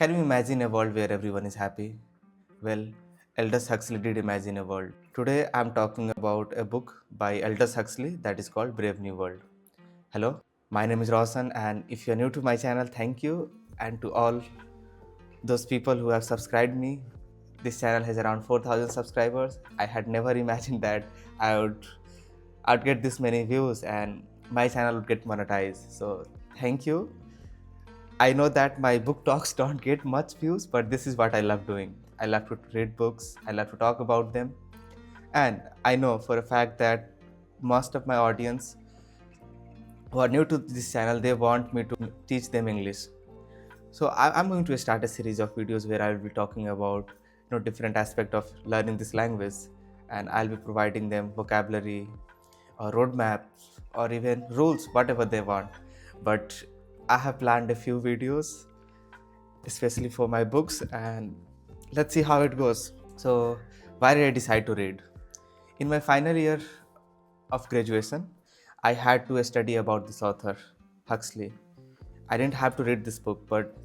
Can you imagine a world where everyone is happy? Well, Aldous Huxley did imagine a world. Today I'm talking about a book by Aldous Huxley that is called Brave New World. Hello, my name is Roshan, and if you're new to my channel, thank you. And to all those people who have subscribed me, this channel has around 4,000 subscribers. I had never imagined that I would I'd get this many views and my channel would get monetized. So thank you. I know that my book talks don't get much views, but this is what I love doing. I love to read books, I love to talk about them, and I know for a fact that most of my audience who are new to this channel, they want me to teach them English. So I'm going to start a series of videos where I will be talking about different aspects of learning this language, and I'll be providing them vocabulary or roadmaps or even rules, whatever they want. But I have planned a few videos especially for my books, and let's see how it goes. So, why did I decide to read? In my final year of graduation, I had to study about this author, Huxley. I didn't have to read this book, but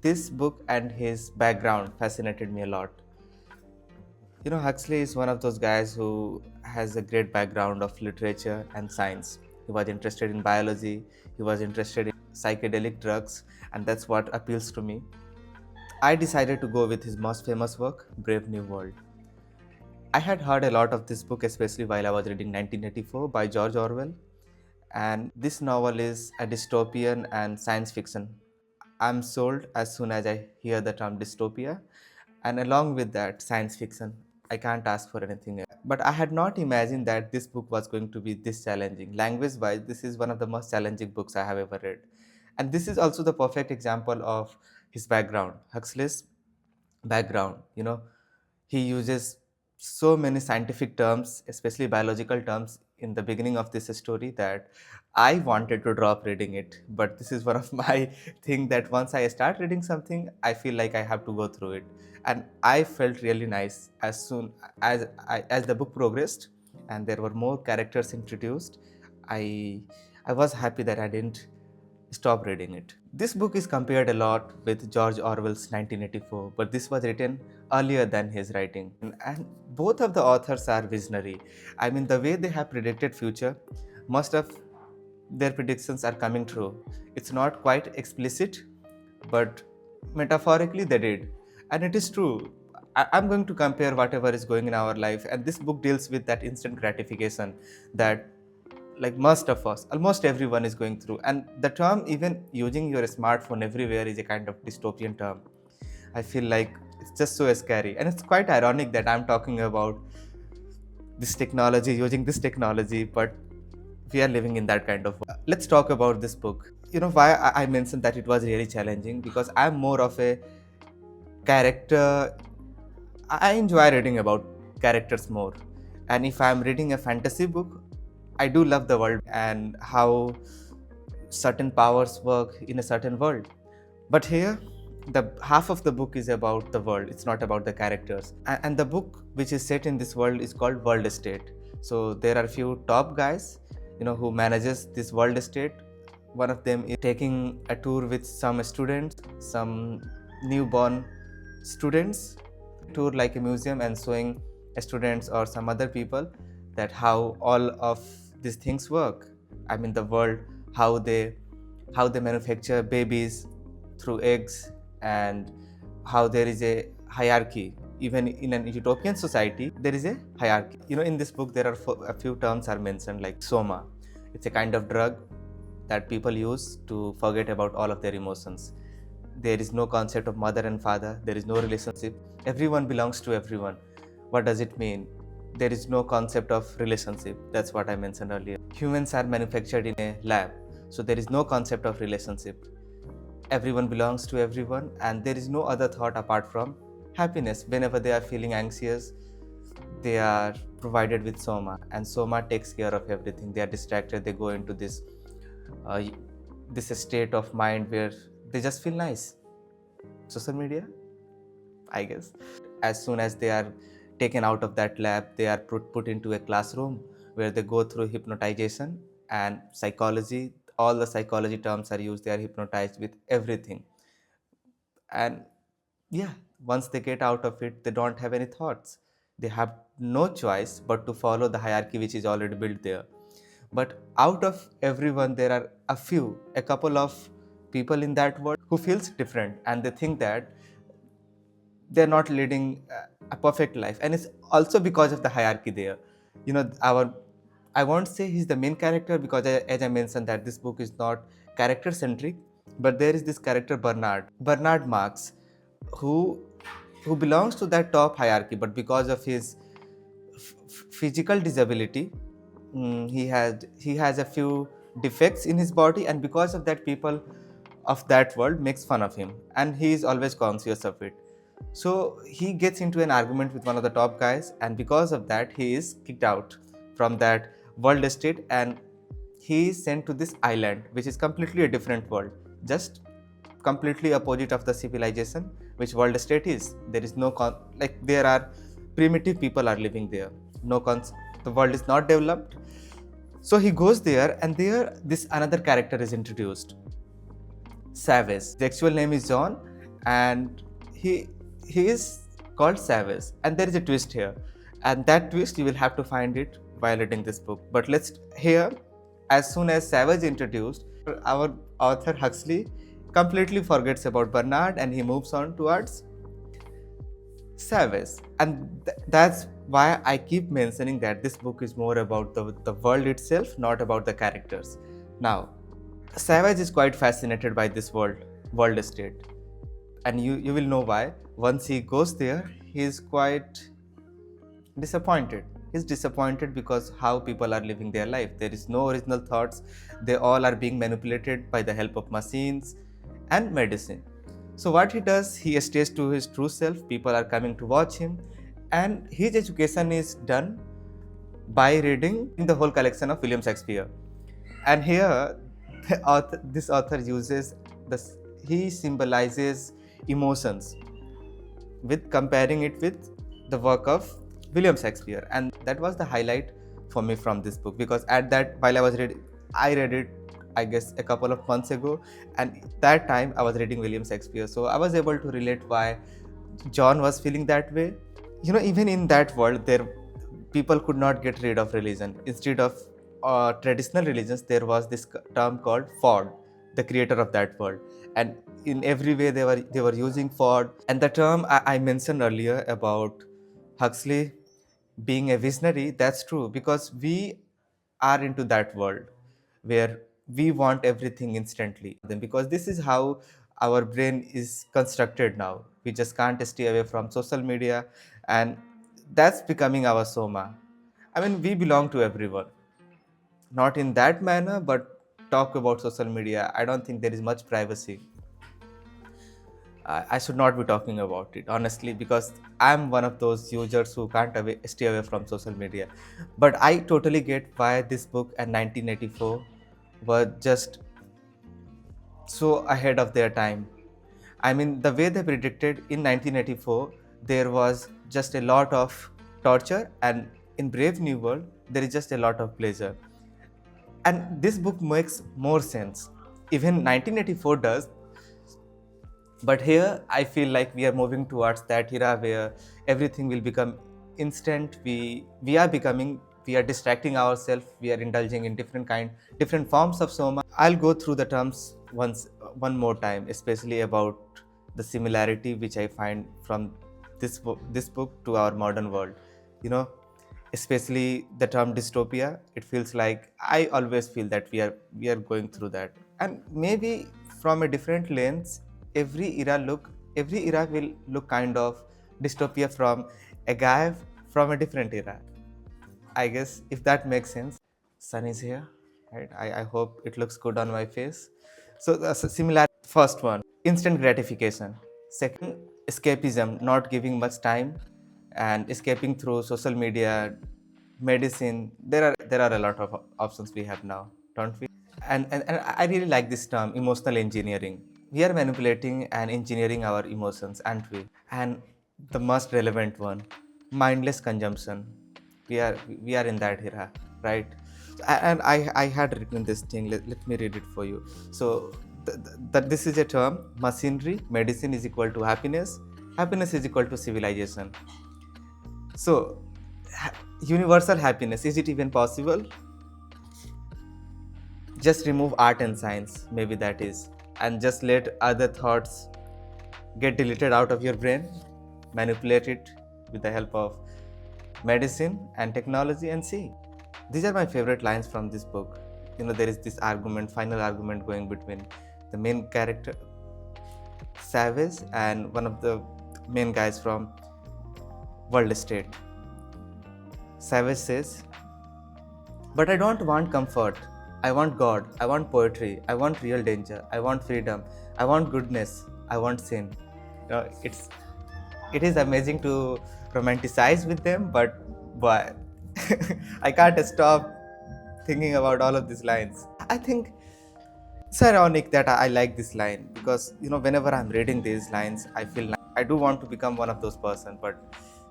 this book and his background fascinated me a lot. Huxley is one of those guys who has a great background of literature and science. He was interested in biology, he was interested in psychedelic drugs, and that's what appeals to me. I decided to go with his most famous work, Brave New World. I had heard a lot of this book, especially while I was reading 1984 by George Orwell, and this novel is a dystopian and science fiction. I'm sold as soon as I hear the term dystopia, and along with that, science fiction. I can't ask for anything else. But I had not imagined that this book was going to be this challenging. Language wise, this is one of the most challenging books I have ever read. And this is also the perfect example of his background, Huxley's background. He uses so many scientific terms, especially biological terms, in the beginning of this story that I wanted to drop reading it. But this is one of my thing that once I start reading something, I feel like I have to go through it. And I felt really nice as soon as the book progressed and there were more characters introduced. I I was happy that I didn't stop reading it. This book is compared a lot with George Orwell's 1984, but this was written earlier than his writing. And both of the authors are visionary. I mean, the way they have predicted future, most of their predictions are coming true. It's not quite explicit, but metaphorically they did. And it is true. I'm going to compare whatever is going in our life, and this book deals with that instant gratification that like most of us, almost everyone is going through. And the term even using your smartphone everywhere is a kind of dystopian term. I feel like it's just so scary, and it's quite ironic that I'm talking about this technology, using this technology, but we are living in that kind of world. Let's talk about this book. Why I mentioned that it was really challenging, because I'm more of a character. I enjoy reading about characters more. And if I'm reading a fantasy book, I do love the world and how certain powers work in a certain world. But here, the half of the book is about the world. It's not about the characters. And the book which is set in this world is called World Estate. So there are a few top guys, who manages this world estate. One of them is taking a tour with some students, some newborn students, tour like a museum and showing students or some other people that how all of these things work. I mean, the world, how they manufacture babies through eggs, and how there is a hierarchy. Even in an utopian society, there is a hierarchy. In this book, there are a few terms are mentioned, like soma. It's a kind of drug that people use to forget about all of their emotions. There is no concept of mother and father. There is no relationship. Everyone belongs to everyone. What does it mean? There is no concept of relationship. That's what I mentioned earlier. Humans are manufactured in a lab, so there is no concept of relationship. Everyone belongs to everyone, and there is no other thought apart from happiness. Whenever they are feeling anxious, they are provided with soma, and soma takes care of everything. They are distracted, they go into uh, this state of mind where they just feel nice. Social media, I guess. As soon as they are taken out of that lab, they are put into a classroom where they go through hypnotization and psychology. All the psychology terms are used. They are hypnotized with everything. And yeah, once they get out of it, they don't have any thoughts. They have no choice but to follow the hierarchy which is already built there. But out of everyone, there are a couple of people in that world who feels different, and they think that they're not leading a perfect life. And it's also because of the hierarchy there. Our I won't say he's the main character, because as I mentioned that this book is not character centric, but there is this character Bernard Marx, who belongs to that top hierarchy, but because of his physical disability, he has a few defects in his body, and because of that, people of that world makes fun of him, and he is always conscious of it. So he gets into an argument with one of the top guys, and because of that, he is kicked out from that world estate, and he is sent to this island, which is completely a different world, just completely opposite of the civilization which world state is. There is no like there are primitive people are living there. No the world is not developed. So he goes there, and there this another character is introduced, Savage. The actual name is John, and he is called Savage. And there is a twist here, and that twist you will have to find it while reading this book. But let's hear, as soon as Savage introduced, our author Huxley completely forgets about Bernard, and he moves on towards Savage. And that's why I keep mentioning that this book is more about the world itself, not about the characters. Now, Savage is quite fascinated by this world state, and you will know why. Once he goes there, he is quite disappointed. He's disappointed because how people are living their life. There is no original thoughts. They all are being manipulated by the help of machines and medicine. So what he does, he stays to his true self. People are coming to watch him, and his education is done by reading the whole collection of William Shakespeare. And here, this author uses this. He symbolizes emotions with comparing it with the work of William Shakespeare, and that was the highlight for me from this book, because at that while I read it, I guess a couple of months ago, and that time I was reading William Shakespeare, so I was able to relate why John was feeling that way. Even in that world, there people could not get rid of religion. Instead of traditional religions, there was this term called Ford, the creator of that world, and in every way they were using Ford. And the term I mentioned earlier about Huxley being a visionary, that's true, because we are into that world where we want everything instantly. Then because this is how our brain is constructed now, we just can't stay away from social media, and that's becoming our soma. I mean, we belong to everyone, not in that manner, but talk about social media, I don't think there is much privacy. I should not be talking about it, honestly, because I'm one of those users who can't stay away from social media. But I totally get why this book and 1984 were just so ahead of their time. I mean, the way they predicted in 1984, there was just a lot of torture, and in Brave New World, there is just a lot of pleasure. And this book makes more sense. Even 1984 does, but here I feel like we are moving towards that era where everything will become instant. We are distracting ourselves. We are indulging in different forms of soma. I'll go through the terms one more time, especially about the similarity which I find from this book to our modern world. You know, especially the term dystopia. It feels like I always feel that we are going through that, and maybe from a different lens. Every era will look kind of dystopia from a guy from a different era, I guess, if that makes sense. Sun is here, right? I hope it looks good on my face. So the similar first one, instant gratification. Second, escapism, not giving much time and escaping through social media, medicine. There are a lot of options we have now, don't we? And I really like this term, emotional engineering. We are manipulating and engineering our emotions, aren't we? And the most relevant one, mindless consumption. We are in that era, right? And I had written this thing. Let me read it for you. So that this is a term, machinery, medicine is equal to happiness, happiness is equal to civilization. So, universal happiness, is it even possible? Just remove art and science, maybe that is, and just let other thoughts get deleted out of your brain, manipulate it with the help of medicine and technology, and see. These are my favorite lines from this book. There is this argument, final argument going between the main character, Savage, and one of the main guys from World State. Savage says, "But I don't want comfort. I want God. I want poetry. I want real danger. I want freedom. I want goodness. I want sin." It is amazing to romanticize with them, but boy, I can't stop thinking about all of these lines. I think it's ironic that I like this line because whenever I'm reading these lines, I feel I do want to become one of those person, but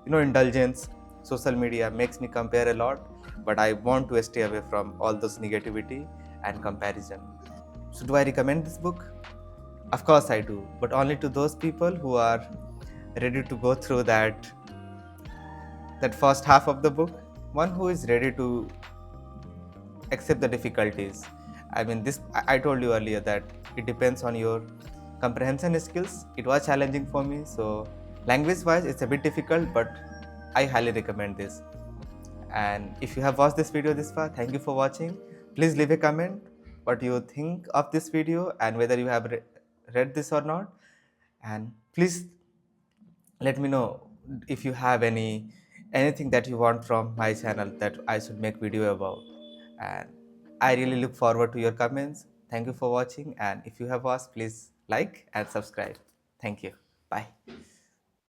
indulgence, social media makes me compare a lot, but I want to stay away from all those negativity and comparison. So do I recommend this book? Of course I do, but only to those people who are ready to go through that first half of the book, one who is ready to accept the difficulties. I mean, this I told you earlier that it depends on your comprehension skills. It was challenging for me, so language wise it's a bit difficult, but I highly recommend this. And if you have watched this video this far, thank you for watching. Please leave a comment what you think of this video and whether you have read this or not. And please let me know if you have anything that you want from my channel that I should make video about. And I really look forward to your comments. Thank you for watching, and if you have watched, please like and subscribe. Thank you. Bye.